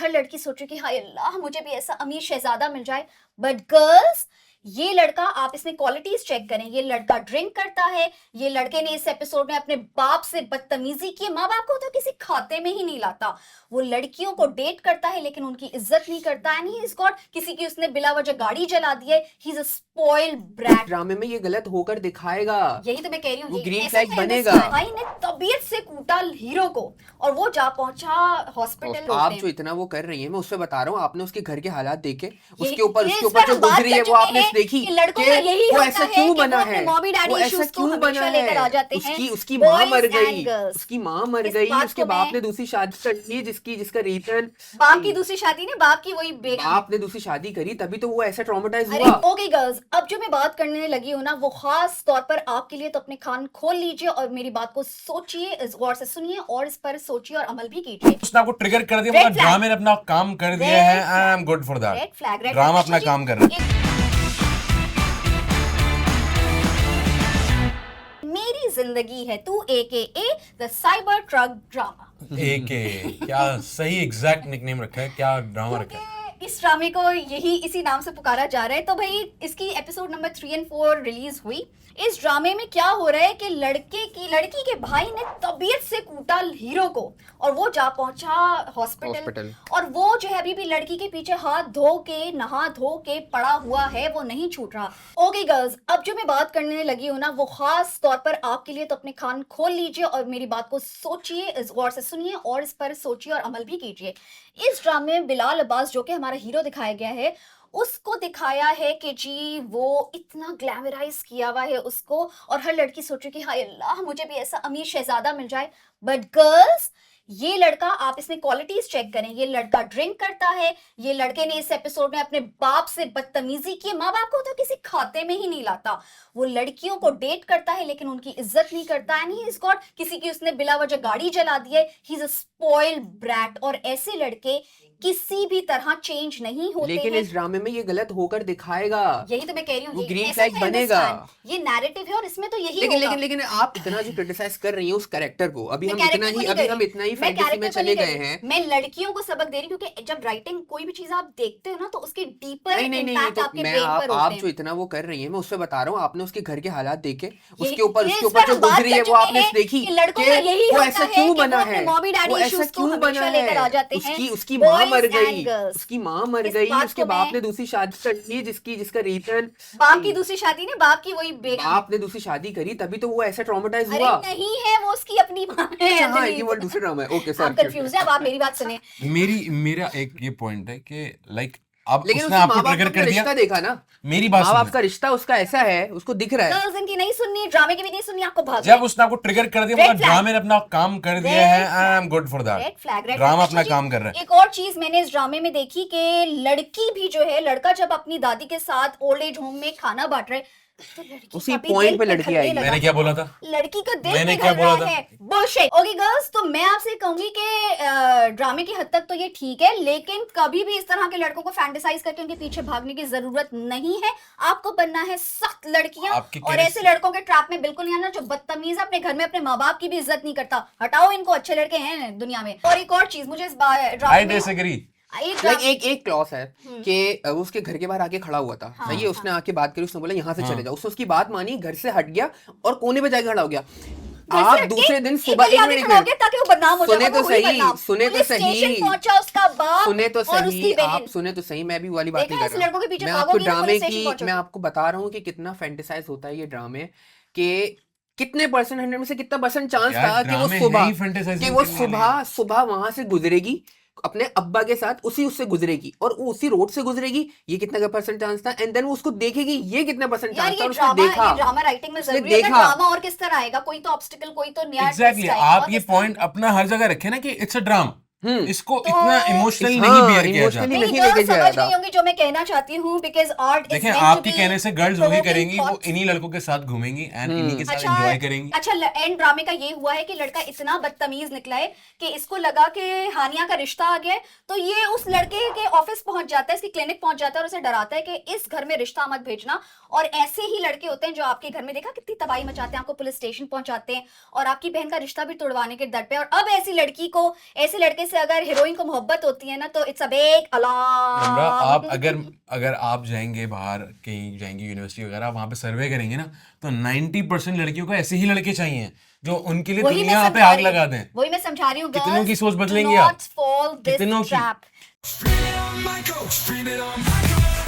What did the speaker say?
हर लड़की सोचे कि हाय अल्लाह मुझे भी ऐसा अमीर शहजादा मिल जाए। बट गर्ल्स, ये लड़का, आप इसमें क्वालिटीज चेक करें, ये लड़का ड्रिंक करता है, ये लड़के ने इस एपिसोड में अपने बाप से बदतमीजी की, माँ बाप को तो किसी खाते में ही नहीं लाता, वो लड़कियों को डेट करता है लेकिन उनकी इज्जत नहीं करता है। ही इज गॉट, किसी की उसने बिला वजह गाड़ी जला दी है, he is a spoiled brat. ड्रामे में ये गलत होकर दिखाएगा, यही तो मैं कह रही हूँ, वो ये ग्रीन ऐसा फ्लैग है, बनेगा। भाई ने तबीयत से कूटा हीरो को और वो जा पहुंचा हॉस्पिटल। आप जो इतना वो कर रही हैं, मैं उससे बता रहा हूँ, आपने उसके घर के हालात देखे, उसके ये ऊपर इस जो पर हम बात गुजरी है कर वो चुके आपने हैं देखी कि लड़कों कि का यही वो होता ऐसा है क्यों कि बना वो अपने है, मॉमी डैडी वो ऐसा इश्यूज को क्यों बना हमेशा लेकर आ है, जाते हैं। उसकी माँ Boys मर and गई, girls। उसकी माँ मर इस गई, बात उसके को बाप मैं- ने दूसरी शादी कर ली, जिसका रीजन बाप की दूसरी शादी ने, बाप की वही बाप ने दूसरी शादी करी, तभी तो वो ऐसा ट्रॉमेटाइज अरे हुआ। ओके गर्ल्स, अब जो मैं बात करने लगी हूँ ना, वो खास तौर पर आपके लिए, तो अपने कान खोल लीजिए और मेरी बात को सोचिए, इस गौर से सुनिए और इस पर सोचिए और अमल भी कीजिए। उसने आपको ट्रिगर कर दिया, Red मतलब flag। ड्रामे ने अपना काम कर दिया Red है। flag। I am good for that. Red flag, red drama flag. अपना काम कर रहा है। मेरी जिंदगी है तू, AKA the cyber truck drama. AK क्या सही एग्जैक्ट निकनेम रखा है, क्या ड्रामा रखा है। इस ड्रामे को यही इसी नाम से पुकारा जा रहा है। तो भाई इसकी एपिसोड नंबर 3 और 4 रिलीज हुई। इस ड्रामे में क्या हो रहा है कि लड़की के भाई ने तबीयत से कूटा हीरो को और वो जा पहुंचा हॉस्पिटल। और वो जो है अभी भी लड़की के पीछे हाथ धो के, नहा धो के पड़ा हुआ है, वो नहीं छूट रहा। ओके गर्ल्स, अब जो मैं बात करने लगी हूँ ना, वो खास तौर पर आपके लिए, तो अपने कान खोल लीजिए और मेरी बात को सोचिए, इस गौर से सुनिए और इस पर सोचिए और अमल भी कीजिए। इस ड्रामे में बिलाल अब्बास, जो कि हमारा हीरो दिखाया गया है, उसको दिखाया है कि जी वो इतना ग्लैमराइज किया हुआ है उसको, और हर लड़की सोचे कि हाय अल्लाह मुझे भी ऐसा अमीर शहजादा मिल जाए। बट गर्ल्स, ये लड़का, आप इसमें क्वालिटीज चेक करें, ये लड़का ड्रिंक करता है, ये लड़के ने इस एपिसोड में अपने बाप से बदतमीजी की, माँ बाप को तो किसी खाते में ही नहीं लाता, वो लड़कियों को डेट करता है लेकिन उनकी इज्जत नहीं करता है। ही इज गॉट, किसी की उसने बिला वजह गाड़ी जला दी है, he is a spoiled brat. और ऐसे लड़के किसी भी तरह चेंज नहीं होते लेकिन हैं। इस ड्रामे में ये गलत होकर दिखाएगा, यही तो मैं कह रही हूँ, वो ये ग्रीन ऐसा फ्लैग है, बनेगा। ये नैरेटिव है और इसमें तो यही लेकिन होगा। लेकिन लेकिन आप इतना जो क्रिटिसाइज कर रही हैं उस कैरेक्टर को, अभी मैं हम character को नहीं कर रही। इतना ही मैं फैंटेसी में character को चले नहीं कर गए रही। हैं। मैं लड़कियों को सबक दे रही हूँ, क्योंकि जब राइटिंग कोई भी चीज आप देखते हो ना, तो उसके डीपर नहीं, इम्पैक्ट तो आपके मैं ब्रेन पर आप होते जो हैं। इतना वो कर रही हैं, मैं उससे बता रहा हूँ, आपने उसके घर के हालात देखे, ये उसके ऊपर इस जो पर हम बात गुजरी है कर वो चुके आपने हैं देखी कि लड़कों कि का यही वो होता ऐसा है क्यों कि बना वो अपने है, मॉमी डैडी वो ऐसा इश्यूज को क्यों बना हमेशा लेकर आ है, जाते हैं। उसकी माँ Boys मर and गई, girls। उसकी माँ मर इस गई, बात उसके को बाप मैं- ने दूसरी शादी कर ली, जिसका रीजन बाप की दूसरी शादी ने, बाप की वही बाप ने दूसरी शादी करी, तभी तो वो ऐसा ट्रॉमेटाइज अरे हुआ। नहीं है, वो उसकी अपनी माँ है। अच्छा, हाँ, दिलीप। ये वो दूसरा ड्रामा है। ओके, आप सॉरी। कंफ्यूज है, अब आप मेरी बात सुने। मेरा एक ये पॉइंट है कि लाइक अब लेकिन उसने उसके आपको माँ बाप ट्रिगर का कर दिया। रिश्ता देखा ना, मेरी बात माँ बाप सुनना। का रिश्ता उसका ऐसा है, उसको दिख रहा है। गर्ल्स इनकी नहीं सुननी, ड्रामे की भी नहीं सुननी, आपको भाग जब उसने आपको ट्रिगर कर दिया, Red मतलब flag। ड्रामे ने अपना काम कर दिया Red है। I am good for read that. Flag, red drama flag. अपना अच्छा काम जी, कर रहा है। एक और चीज मैंने इस ड्रामे में देखी कि लड़की भी जो है, लड़का जब अपनी दादी के साथ ओल्ड एज होम में खाना बांट रहे, तो लड़की उसी का भी point दिल पे लड़की पिघलने आएगी। लगा। मैंने क्या बोला था? लड़की का दिल मैंने क्या पिघल बोला रहा था? है। बुलशिट। ओके गर्ल्स, तो मैं आपसे कहूंगी कि ड्रामे की हद तक तो ये ठीक है, लेकिन कभी भी इस तरह के लड़कों को फैंटेसाइज करके उनके पीछे भागने की जरूरत नहीं है। आपको बनना है सख्त लड़कियां, आपकी और कहने ऐसे लड़कों के ट्रैप में बिल्कुल नहीं आना जो बदतमीज, अपने घर में अपने माँ बाप की भी इज्जत नहीं करता। हटाओ इनको, अच्छे लड़के हैं दुनिया में। और एक और चीज मुझे इस ड्रामे आई में डिसएग्री। एक क्लॉस है कि वो उसके घर के बाहर आके खड़ा हुआ था, हाँ, सही है, उसने आके बात करी, उसने बोला यहाँ से हाँ। चले जाओ, उसने उसकी बात मानी, घर से हट गया और कोने पे जाके खड़ा हो गया। घर से आप हट के दूसरे दिन एक सुबह गली आगे खड़ा हो गया ताकि वो बदनाम हो जाए। सुने तो वो हुई सही, बदनाम। सुने तो पुलिस सही, स्टेशन पहुंचा उसका बाप सुने तो और उसकी सही, बहन। आप सुने तो सही, मैं भी वाली बात देखा नहीं है, कर इस लड़कों के पीछे रहा। मैं आपको भागोगी तो ड्रामे पुलिस स्टेशन की पहुंचोगी। मैं आपको बता रहा हूँ कि कितना फैंटेसाइज होता है ये ड्रामे, कि कितने परसेंट, 100 में से कितना परसेंट चांस यार, था कि वो ड्रामे है ही सुबह fantasizing करने वाले। सुबह वहां से गुजरेगी अपने अब्बा के साथ, उससे गुजरेगी और वो उसी रोड से गुजरेगी, ये कितना का परसेंट चांस था, एंड देन वो उसको देखेगी, ये कितना परसेंट यार चांस था, ये और उसने देखा। ड्रामा राइटिंग में उसने जरूरी है। देखा। ड्रामा और किस तरह आएगा, कोई तो ऑब्स्टिकल, कोई तो नया एग्जैक्टली, twist आएगा, आप और ये किस तरह पॉइंट अपना हर जगह रखे ना कि इट्स अ ड्रामा। इसको तो इतना इमोशनल हाँ, नहीं बियर किया emotionally जाता। नहीं, नहीं girls लेके समझ जाएगा। गई होंगी जो मैं कहना चाहती हूँ, because art is देखें, meant to आपके be कहने से गर्ल्स वही provoking करेंगी, वो thoughts। इन्हीं लड़कों के साथ घूमेंगी एंड इन्हीं के साथ अच्छा एंजॉय करेंगी। अच्छा, एंड ड्रामे का ये हुआ है कि लड़का इतना बदतमीज निकला है कि इसको लगा कि हानिया का रिश्ता आ गया है, तो ये उस लड़के के ऑफिस पहुंच जाता है, इसकी क्लिनिक पहुंच जाता है और उसे डराता है कि इस घर में रिश्ता मत भेजना। और ऐसे ही लड़के होते हैं जो आपके घर में, देखा कितनी तबाही मचाते हैं, आपको पुलिस स्टेशन पहुंचाते हैं और आपकी बहन का रिश्ता भी तोड़वाने के दर पे। और अब ऐसी लड़की को, ऐसे लड़के से अगर हीरोइन को मोहब्बत होती है ना तो इट्स अ बिग नम्रा, आप अलार्म। अगर आप जाएंगे बाहर, कहीं जाएंगे यूनिवर्सिटी वगैरह, वहां पे सर्वे करेंगे ना, तो 90% लड़कियों को ऐसे ही लड़के चाहिए जो उनके लिए वही मैं दुनिया पे समझा आग रही हूँ, लगा दें। वही मैं समझा रही हूँ कितनों की girls, सोच do बदलेंगे not आप? fall this कितनों की? trap. Spin it on Michael, spin it on Michael.